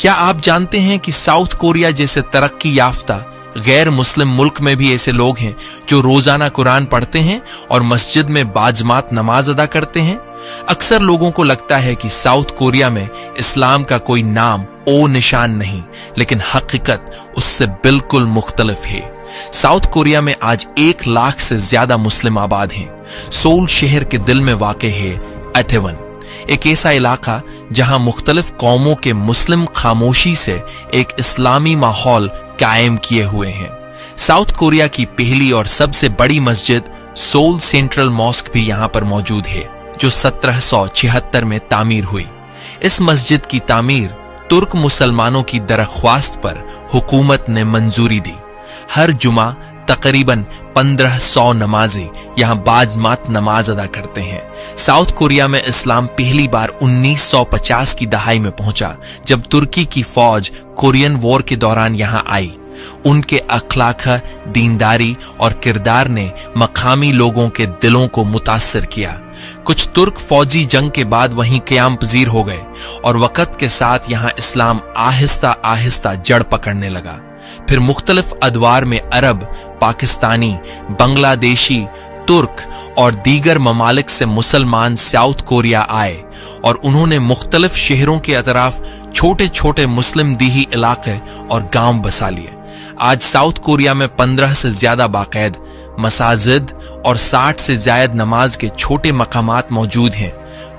क्या आप जानते हैं कि साउथ कोरिया जैसे तरक्की याफ्ता गैर मुस्लिम मुल्क में भी ऐसे लोग हैं जो रोजाना कुरान पढ़ते हैं और मस्जिद में बाजमात नमाज अदा करते हैं? अक्सर लोगों को लगता है कि साउथ कोरिया में इस्लाम का कोई नाम ओ निशान नहीं, लेकिन हकीकत उससे बिल्कुल मुख्तलिफ है। साउथ कोरिया में आज 1 लाख से ज्यादा मुस्लिम आबाद हैं। सोल शहर के दिल में वाक़ है इटेवन, एक ऐसा इलाका जहां मुख्तलिफ कौमों के मुस्लिम खामोशी से एक इस्लामी माहौल कायम किए हुए हैं। साउथ कोरिया की पहली और सबसे बड़ी मस्जिद सोल सेंट्रल मॉस्क भी यहां पर मौजूद है, जो 1776 में तामीर हुई। इस मस्जिद की तामीर तुर्क मुसलमानों की दरख्वास्त पर हुकूमत ने मंजूरी दी। हर जुमा तकरीबन 1500 नमाजी यहां बाजमात नमाज अदा करते हैं। साउथ कोरिया में इस्लाम पहली बार 1950 की दहाई में पहुंचा, जब तुर्की की फौज कोरियन वॉर के दौरान यहां आई। उनके अखलाक, दीनदारी और किरदार ने मकामी लोगों के दिलों को मुतासिर किया। कुछ तुर्क फौजी जंग के बाद वहीं क़याम पजीर हो गए और वक्त के साथ यहां इस्लाम आहिस्ता आहिस्ता जड़ पकड़ने लगा। फिर मुख्तलिफ अदवार में अरब, पाकिस्तानी, बांग्लादेशी, तुर्क और दीगर ममालिक से मुसलमान साउथ कोरिया आए और उन्होंने मुख्तलिफ शहरों के अतराफ छोटे छोटे मुस्लिम दीही इलाके और गांव बसा लिए। आज साउथ कोरिया में 15 से ज्यादा बाकायद मसाजिद और 60 से ज्यादा नमाज के छोटे मकामात मौजूद हैं।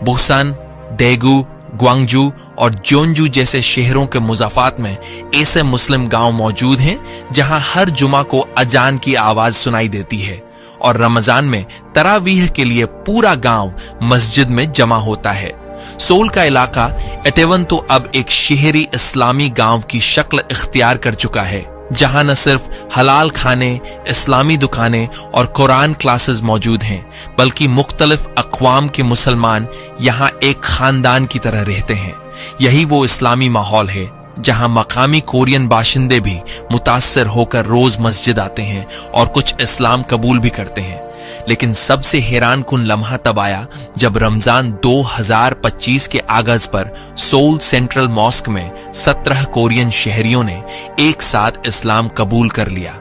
बुसान, डेगू, ग्वांगजू और जोंजू जैसे शहरों के मुजाफात में ऐसे मुस्लिम गांव मौजूद हैं जहां हर जुमा को अजान की आवाज सुनाई देती है और रमजान में तरावीह के लिए पूरा गांव मस्जिद में जमा होता है। सोल का इलाका इटेवन तो अब एक शहरी इस्लामी गांव की शक्ल इख्तियार कर चुका है, जहां न सिर्फ हलाल खाने, इस्लामी दुकानें और कुरान क्लासेस मौजूद हैं, बल्कि मुख्तलिफ अक़वाम के मुसलमान यहां एक खानदान की तरह रहते हैं। यही वो इस्लामी माहौल है जहां मकामी कोरियन बाशिंदे भी मुतासिर होकर रोज मस्जिद आते हैं और कुछ इस्लाम कबूल भी करते हैं। लेकिन सबसे हैरान कुन लम्हा तब आया जब रमजान 2025 के आगाज पर सोल सेंट्रल मॉस्क में 17 कोरियन शहरियों ने एक साथ इस्लाम कबूल कर लिया।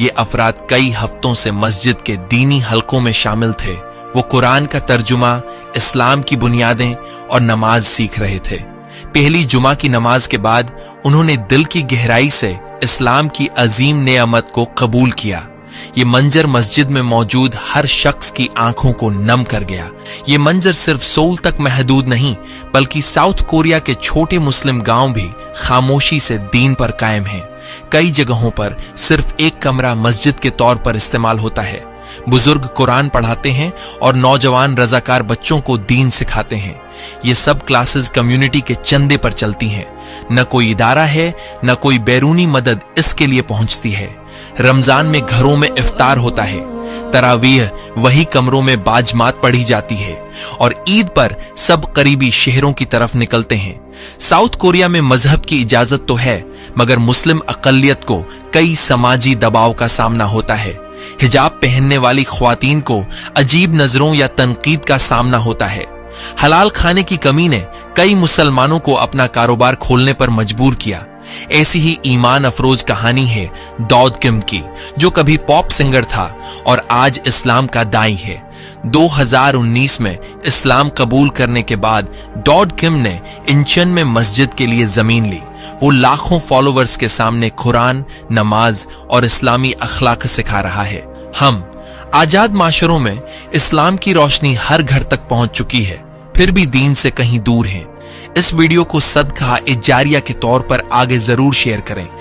ये अफराद कई हफ्तों से मस्जिद के दीनी हलकों में शामिल थे। वो कुरान का तर्जुमा, इस्लाम की बुनियादें और नमाज सीख रहे थे। पहली जुमा की नमाज के बाद उन्होंने दिल की गहराई से इस्लाम की अजीम नेमत को कबूल किया। ये मंजर मस्जिद में मौजूद हर शख्स की आंखों को नम कर गया। ये मंजर सिर्फ सोल तक महदूद नहीं, बल्कि साउथ कोरिया के छोटे मुस्लिम गांव भी खामोशी से दीन पर कायम हैं। कई जगहों पर सिर्फ एक कमरा मस्जिद के तौर पर इस्तेमाल होता है। बुजुर्ग कुरान पढ़ाते हैं और नौजवान रजाकार बच्चों को दीन सिखाते हैं। ये सब क्लासेस कम्युनिटी के चंदे पर चलती हैं। न कोई इदारा है, न कोई बैरूनी मदद इसके लिए पहुंचती है। रमजान में घरों में इफ्तार होता है, तरावीह वही कमरों में बाजमात पढ़ी जाती है और ईद पर सब करीबी शहरों की तरफ निकलते हैं। साउथ कोरिया में मजहब की इजाजत तो है, मगर मुस्लिम अकलियत को कई समाजी दबाव का सामना होता है। हिजाब पहनने वाली ख्वातीन को अजीब नजरों या तनकीद का सामना होता है। हलाल खाने की कमी ने कई मुसलमानों को अपना कारोबार खोलने पर मजबूर किया। ऐसी ही ईमान अफरोज कहानी है दाऊद किम की, जो कभी पॉप सिंगर था और आज इस्लाम का दाई है। 2019 में इस्लाम कबूल करने के बाद दाऊद किम ने इंचन में मस्जिद के लिए जमीन ली। वो लाखों फॉलोवर्स के सामने कुरान, नमाज और इस्लामी अखलाक सिखा रहा है। हम आजाद माशरों में इस्लाम की रोशनी हर घर तक पहुंच चुकी है, फिर भी दीन से कहीं दूर हैं। इस वीडियो को सदका ए जारिया के तौर पर आगे जरूर शेयर करें।